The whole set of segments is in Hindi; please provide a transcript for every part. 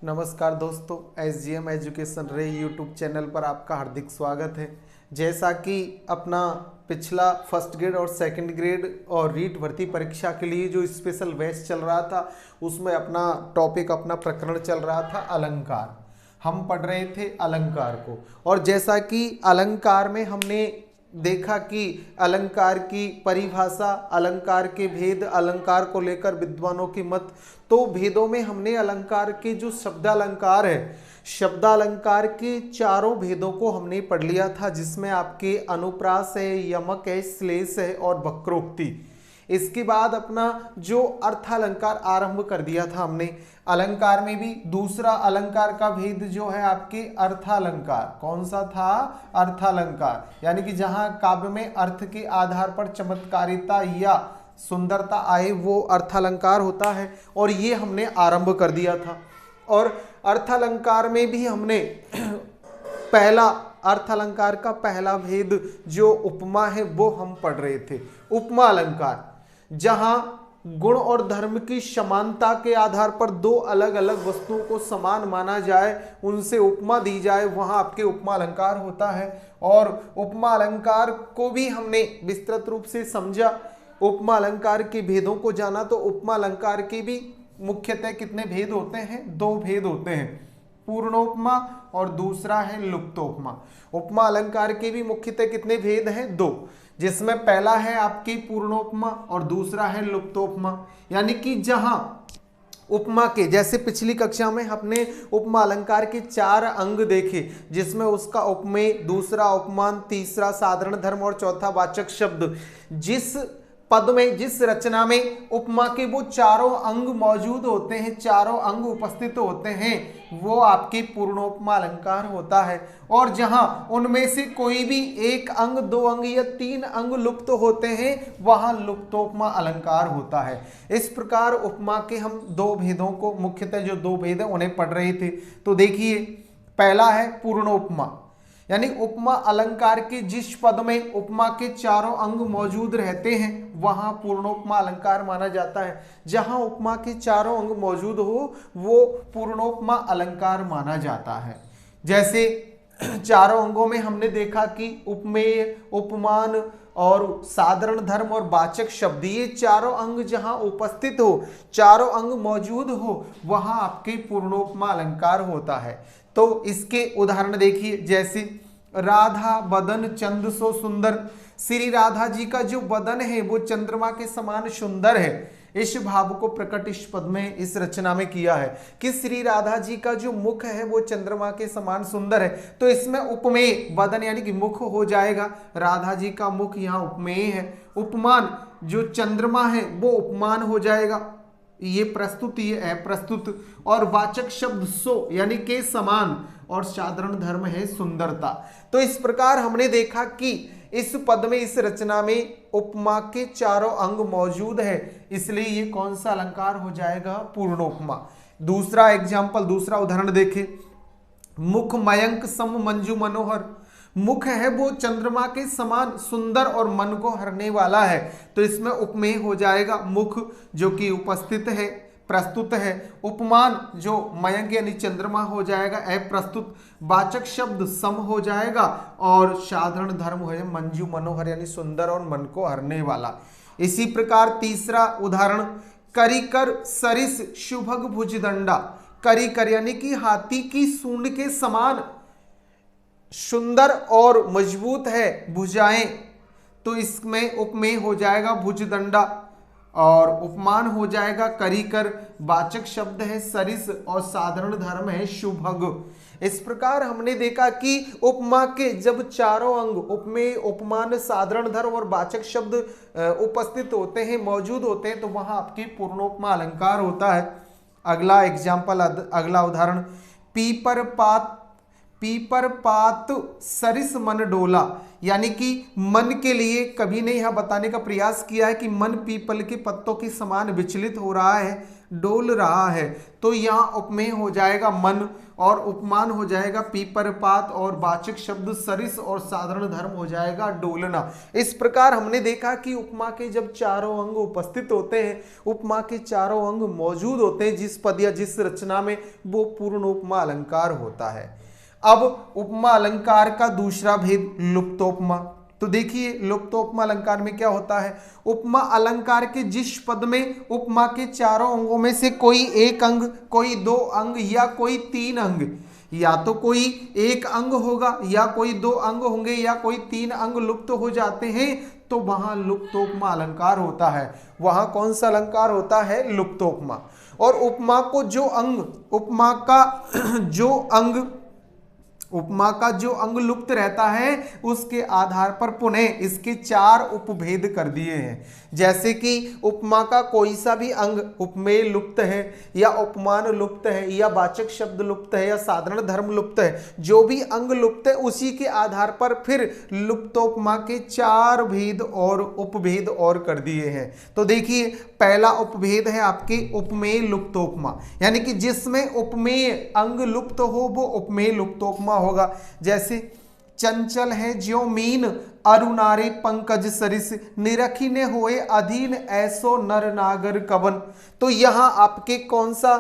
नमस्कार दोस्तों, SGM एजुकेशन रे यूट्यूब चैनल पर आपका हार्दिक स्वागत है। जैसा कि अपना पिछला फर्स्ट ग्रेड और सेकंड ग्रेड और रीट भर्ती परीक्षा के लिए जो स्पेशल बैच चल रहा था उसमें अपना टॉपिक अपना प्रकरण चल रहा था अलंकार। हम पढ़ रहे थे अलंकार को, और जैसा कि अलंकार में हमने देखा कि अलंकार की परिभाषा, अलंकार के भेद, अलंकार को लेकर विद्वानों की मत। तो भेदों में हमने अलंकार के जो शब्दालंकार है, शब्दालंकार के चारों भेदों को हमने पढ़ लिया था, जिसमें आपके अनुप्रास है, यमक है, श्लेष है और वक्रोक्ति। इसके बाद अपना जो अर्थालंकार आरंभ कर दिया था हमने। अलंकार में भी दूसरा अलंकार का भेद जो है आपके अर्थालंकार। कौन सा था? अर्थालंकार, यानी कि जहां काव्य में अर्थ के आधार पर चमत्कारिता या सुंदरता आए वो अर्थालंकार होता है, और ये हमने आरंभ कर दिया था। और अर्थालंकार में भी हमने पहला अर्थालंकार का पहला भेद जो उपमा है वो हम पढ़ रहे थे। उपमा अलंकार, जहां गुण और धर्म की समानता के आधार पर दो अलग अलग वस्तुओं को समान माना जाए, उनसे उपमा दी जाए, वहां आपके उपमा अलंकार होता है। और उपमा अलंकार को भी हमने विस्तृत रूप से समझा, उपमा अलंकार के भेदों को जाना। तो उपमा अलंकार के भी मुख्यतः कितने भेद होते हैं? दो भेद होते हैं, पूर्णोपमा और दूसरा है लुप्तोपमा। उपमा अलंकार के भी मुख्यतः कितने भेद हैं? दो, जिसमें पहला है आपकी पूर्णोपमा और दूसरा है लुप्तोपमा। यानी कि जहां उपमा के, जैसे पिछली कक्षा में हमने उपमा अलंकार के 4 अंग देखे, जिसमें उसका उपमेय, दूसरा उपमान, तीसरा साधारण धर्म और चौथा वाचक शब्द। जिस पद में, जिस रचना में उपमा के वो चारों अंग मौजूद होते हैं, चारों अंग उपस्थित होते हैं, वो आपके पूर्णोपमा अलंकार होता है। और जहां उनमें से कोई भी एक अंग, 2 अंग या 3 अंग लुप्त होते हैं, वहां लुप्तोपमा अलंकार होता है। इस प्रकार उपमा के हम दो भेदों को, मुख्यतः जो दो भेद हैं उन्हें पढ़ रहे थे। तो देखिए, पहला है पूर्णोपमा, यानी उपमा अलंकार के जिस पद में उपमा के चारों अंग मौजूद रहते हैं वहां पूर्णोपमा अलंकार माना जाता है। जहां उपमा के चारों अंग मौजूद हो वो पूर्णोपमा अलंकार माना जाता है। जैसे चारों अंगों में हमने देखा कि उपमेय, उपमान और साधारण धर्म और वाचक शब्द, ये चारों अंग जहां उपस्थित हो, चारों अंग मौजूद हो, वहां आपके पूर्णोपमा अलंकार होता है। तो इसके उदाहरण देखिए, जैसे राधा बदन चंद सो सुंदर। श्री राधा जी का जो बदन है वो चंद्रमा के समान सुंदर है। इस भाव को प्रकट इस पद में, इस रचना में किया है कि श्री राधा जी का जो मुख है वो चंद्रमा के समान सुंदर है। तो इसमें उपमेय, बदन यानी कि मुख हो जाएगा, राधा जी का मुख यहाँ उपमेय है। उपमान, जो चंद्रमा है वो उपमान हो जाएगा, ये प्रस्तुत, ये अप्रस्तुत। और वाचक शब्द सो यानी के समान, और साधारण धर्म है सुंदरता। तो इस प्रकार हमने देखा कि इस पद में, इस रचना में उपमा के चारों अंग मौजूद है, इसलिए ये कौन सा अलंकार हो जाएगा? पूर्णोपमा। दूसरा एग्जाम्पल, दूसरा उदाहरण देखें, मुख मयंक सम मंजू मनोहर। मुख है वो चंद्रमा के समान सुंदर और मन को हरने वाला है। तो इसमें उपमेय हो जाएगा मुख, जो कि उपस्थित है, प्रस्तुत है। उपमान, जो मयंक यानी चंद्रमा हो जाएगा, अप्रस्तुत। वाचक शब्द सम हो जाएगा, और साधारण धर्म है मंजू मनोहर यानी सुंदर और मन को हरने वाला। इसी प्रकार तीसरा उदाहरण, करिकर सरिस शुभग भुजदंडा। करिकर यानी कि हाथी की सूंड के समान सुंदर और मजबूत है भुजाएं, तो इसमें उपमेय हो जाएगा भुजदंडा, और उपमान हो जाएगा करिकर। वाचक शब्द है सरिस, और साधारण धर्म है शुभग। इस प्रकार हमने देखा कि उपमा के जब चारों अंग, उपमेय, उपमान, साधारण धर्म और वाचक शब्द उपस्थित होते हैं, मौजूद होते हैं, तो वहां आपकी पूर्णोपमा अलंकार होता है। अगला एग्जाम्पल, अगला उदाहरण, पीपर पात पीपर पात सरिस मन डोला, यानी कि मन के लिए कभी ने यह बताने का प्रयास किया है कि मन पीपल के पत्तों के समान विचलित हो रहा है, डोल रहा है। तो यहाँ उपमेय हो जाएगा मन और उपमान हो जाएगा पीपर पात और वाचक शब्द सरिस और साधारण धर्म हो जाएगा डोलना। इस प्रकार हमने देखा कि उपमा के जब चारों अंग उपस्थित होते हैं, उपमा के चारों अंग मौजूद होते हैं जिस पद या जिस रचना में, वो पूर्ण उपमा अलंकार होता है। अब उपमा अलंकार का दूसरा भेद लुप्तोपमा। तो देखिए लुप्तोपमा अलंकार में क्या होता है, उपमा अलंकार के जिस पद में उपमा के चारों अंगों में से कोई एक अंग, कोई दो अंग या कोई तीन अंग, या तो कोई एक अंग होगा या कोई दो अंग होंगे या कोई तीन अंग लुप्त हो जाते हैं, तो वहां लुप्तोपमा अलंकार होता है। वहां कौन सा अलंकार होता है, लुप्तोपमा। और उपमा को जो अंग, उपमा का जो अंग लुप्त रहता है उसके आधार पर पुनः इसके चार उपभेद कर दिए हैं। जैसे कि उपमा का कोई सा भी अंग उपमेय लुप्त है या उपमान लुप्त है या वाचक शब्द लुप्त है या साधारण धर्म लुप्त है, जो भी अंग लुप्त है उसी के आधार पर फिर लुप्तोपमा के चार भेद और उपभेद और कर दिए हैं। तो देखिए पहला उपभेद है आपके उपमेय लुप्तोपमा, यानी कि जिसमें उपमेय अंग लुप्त हो वो उपमेय लुप्तोपमा होगा। जैसे चंचल है ज्यों मीन अरुणारे पंकज सरिस, निरखी ने होए अधीन ऐसो नर नागर कवन। तो यहां आपके कौन सा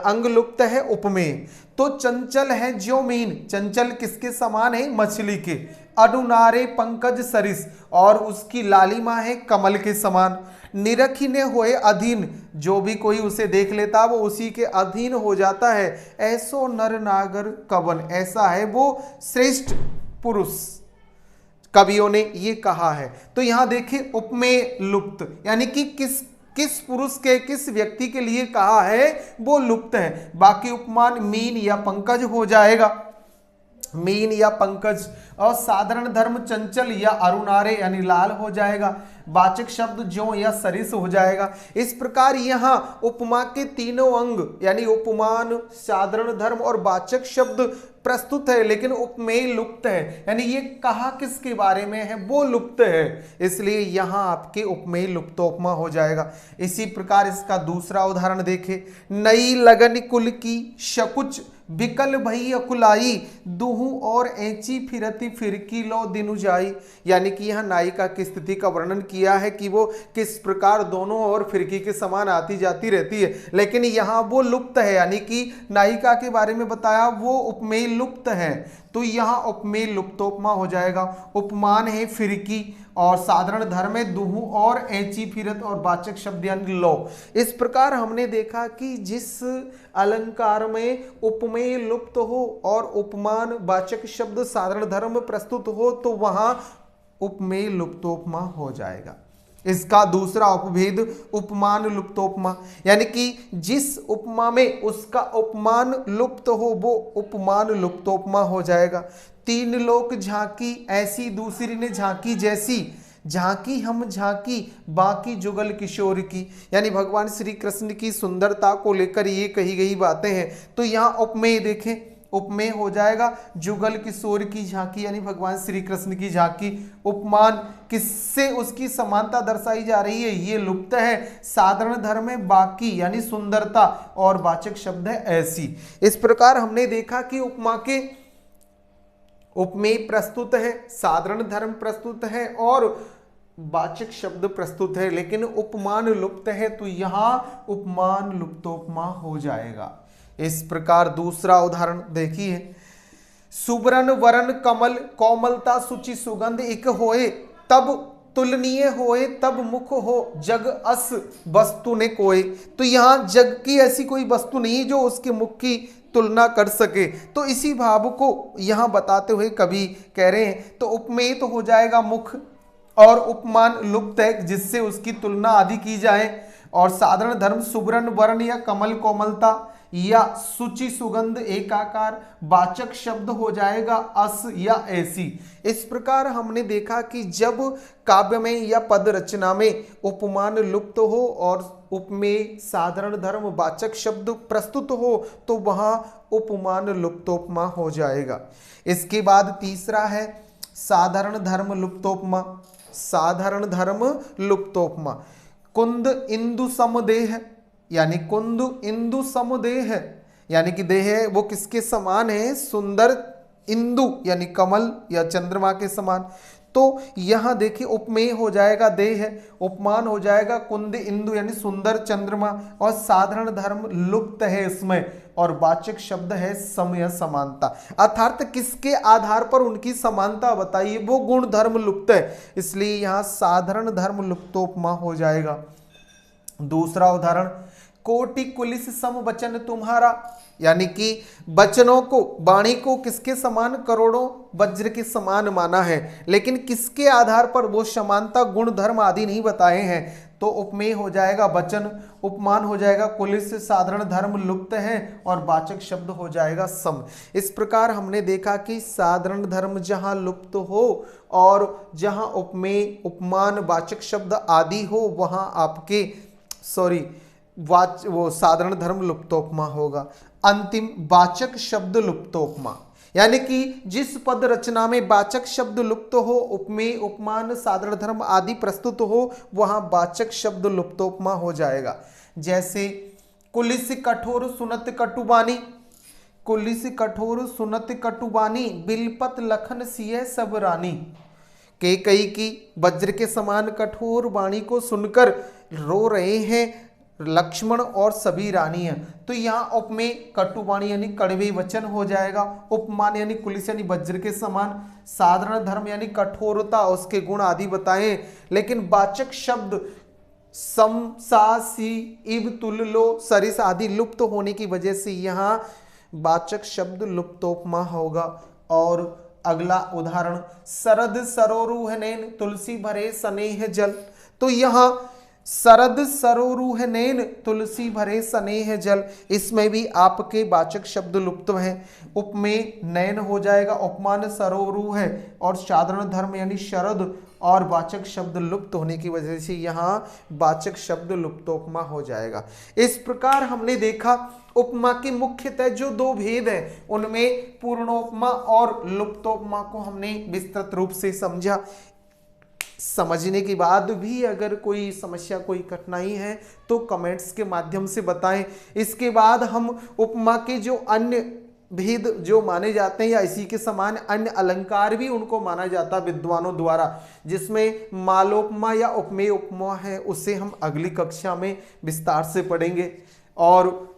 अंग लुप्त है, उपमेय। तो चंचल है ज्यों मीन, चंचल किसके समान है, मछली के। अरुणारे पंकज सरिस, और उसकी लालिमा है कमल के समान। निरखी ने होए अधीन, जो भी कोई उसे देख लेता वो उसी के अधीन हो जाता है। ऐसो नर नागर कवन, ऐसा है वो श्रेष्ठ पुरुष, कवियों ने ये कहा है। तो यहां देखिए उपमेय लुप्त, यानी कि किस पुरुष के, किस व्यक्ति के लिए कहा है वो लुप्त है। बाकी उपमान मीन या पंकज हो जाएगा, मीन या पंकज। और साधारण धर्म चंचल या अरुणारे यानी लाल हो जाएगा। वाचक शब्द ज्यों या सरिस हो जाएगा। इस प्रकार यहाँ उपमा के तीनों अंग यानी उपमान, साधारण धर्म और वाचक शब्द प्रस्तुत है, लेकिन उपमेय लुप्त है, यानी ये कहा किसके बारे में है, वो लुप्त है, इसलिए यहाँ आपके उपमेय लुप्तोपमा हो जाएगा। इसी प्रकार इसका दूसरा उदाहरण देखें, नई लगन कुल की शकुच बिकल भई अकुलाई, दुहु और ऐची फिरती फिरकी लो दिनु जाई। यानी कि यहाँ नायिका की स्थिति का वर्णन किया है कि वो किस प्रकार दोनों और फिरकी के समान आती जाती रहती है, लेकिन यहाँ वो लुप्त है, यानी कि नायिका के बारे में बताया वो उपमेय लुप्त है। तो यहाँ उपमेय लुप्तोपमा हो जाएगा। उपमान है फिरकी और साधारण धर्म है दुहु और ऐची फिरत और वाचक शब्द यानी लो। इस प्रकार हमने देखा कि जिस अलंकार में उपमेय लुप्त हो और उपमान, वाचक शब्द, साधारण धर्म प्रस्तुत हो तो वहां उपमेय लुप्तोपमा हो जाएगा। इसका दूसरा उपभेद उपमान लुप्तोपमा, यानी कि जिस उपमा में उसका उपमान लुप्त हो वो उपमान लुप्तोपमा हो जाएगा। तीन लोक झांकी ऐसी दूसरी ने झांकी जैसी, झांकी हम झांकी बाकी जुगल किशोर की, यानी भगवान श्री कृष्ण की सुंदरता को लेकर ये कही गई बातें हैं। तो यहाँ उपमेय देखें, उपमेय हो जाएगा जुगल किशोर की झांकी, यानी भगवान श्री कृष्ण की झांकी। उपमान किससे उसकी समानता दर्शाई जा रही है, ये लुप्त है। साधारण धर्म में बाकी यानी सुंदरता और वाचक शब्द है ऐसी। इस प्रकार हमने देखा कि उपमा के उपमेय प्रस्तुत है, साधारण धर्म प्रस्तुत है और वाचक शब्द प्रस्तुत है, लेकिन उपमान लुप्त है, तो यहां उपमान लुप्तोपमा हो जाएगा। इस प्रकार दूसरा उदाहरण देखिए, सुबरन वरण कमल कोमलता सुचि सुगंध इक होए, तब तुलनीय होए तब मुख हो जग अस वस्तु ने कोय। तो यहाँ जग की ऐसी कोई वस्तु नहीं जो उसके मुख की तुलना कर सके। तो इसी भाव को यहाँ बताते हुए कवि कह रहे हैं, तो उपमेय तो हो जाएगा मुख और उपमान लुप्त है जिससे उसकी तुलना आदि की जाए। और साधारण धर्म सुवर्ण वर्ण या कमल कोमलता या सूची सुगंध एकाकार वाचक शब्द हो जाएगा अस या ऐसी। इस प्रकार हमने देखा कि जब काव्य में या पद रचना में उपमान लुप्त हो और उपमेय साधारण धर्म वाचक शब्द प्रस्तुत हो तो वहां उपमान लुप्तोपमा हो जाएगा। इसके बाद तीसरा है साधारण धर्म लुप्तोपमा। साधारण धर्म लुप्तोपमा कुंद इंदु समदेह, यानी कुंद इंदु समदेह यानी कि देह वो किसके समान है, सुंदर इंदु यानी कमल या चंद्रमा के समान। तो यहां देखिए उपमेय हो जाएगा देह, उपमान हो जाएगा कुंद इंदु यानी सुंदर चंद्रमा, और साधारण धर्म लुप्त है इसमें, और वाचक शब्द है सम या समानता। अर्थात किसके आधार पर उनकी समानता बताइए, वो गुण धर्म लुप्त है, इसलिए यहां साधारण धर्म लुप्तोपमा हो जाएगा। दूसरा उदाहरण कोटि कुलिस सम वचन तुम्हारा, यानी कि वचनों को वाणी को किसके समान, करोड़ों वज्र के समान माना है, लेकिन किसके आधार पर, वो समानता गुण धर्म आदि नहीं बताए हैं, तो उपमेय हो जाएगा वचन, उपमान हो जाएगा कुलिस, साधारण धर्म लुप्त है और वाचक शब्द हो जाएगा सम। इस प्रकार हमने देखा कि साधारण धर्म जहां लुप्त हो और जहां उपमेय उपमान वाचक शब्द आदि हो वहां आपके वो साधारण धर्म लुप्तोपमा होगा। अंतिम वाचक शब्द लुप्तोपमा, यानी कि जिस पद रचना में वाचक शब्द लुप्त हो, उपमेय उपमान साधारण धर्म आदि प्रस्तुत हो, वहां वाचक शब्द लुप्तोपमा हो जाएगा। जैसे कुलिस कठोर सुनत कटुबानी, कुलिस कठोर सुनत कटुबानी बिलपत लखन सिय सब रानी। कैकेयी की वज्र के समान कठोर वाणी को सुनकर रो रहे हैं लक्ष्मण और सभी रानियां, तो यहाँ उपमेय कटुवाणी यानी कड़वे वचन हो जाएगा, उपमान यानी कुलिस यानी वज्र के समान, साधारण धर्म यानी कठोरता उसके गुण आदि बताए, लेकिन वाचक शब्द सम सा सी इव तुल लो सरिस आदि लुप्त होने की वजह से यहाँ वाचक शब्द लुप्तोपमा होगा। और अगला उदाहरण शरद सरोरुह नैन तुलसी भरे स्नेह जल, तो यहाँ शरद सरोरुह नैन तुलसी भरे स्नेह जल, इसमें भी आपके वाचक शब्द लुप्त हैं। उपमेय नैन हो जाएगा, उपमान सरोरुह है और साधारण धर्म यानी शरद और वाचक शब्द लुप्त होने की वजह से यहाँ वाचक शब्द लुप्तोपमा हो जाएगा। इस प्रकार हमने देखा उपमा के मुख्यतः जो दो भेद हैं उनमें पूर्णोपमा और लुप्तोपमा को हमने विस्तृत रूप से समझा। समझने के बाद भी अगर कोई समस्या कोई कठिनाई है तो कमेंट्स के माध्यम से बताएं। इसके बाद हम उपमा के जो अन्य भेद जो माने जाते हैं या इसी के समान अन्य अलंकार भी उनको माना जाता है विद्वानों द्वारा, जिसमें मालोपमा या उपमेय उपमा है, उसे हम अगली कक्षा में विस्तार से पढ़ेंगे। और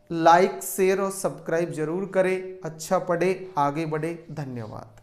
लाइक शेयर और सब्सक्राइब जरूर करें। अच्छा पढ़े आगे बढ़े। धन्यवाद।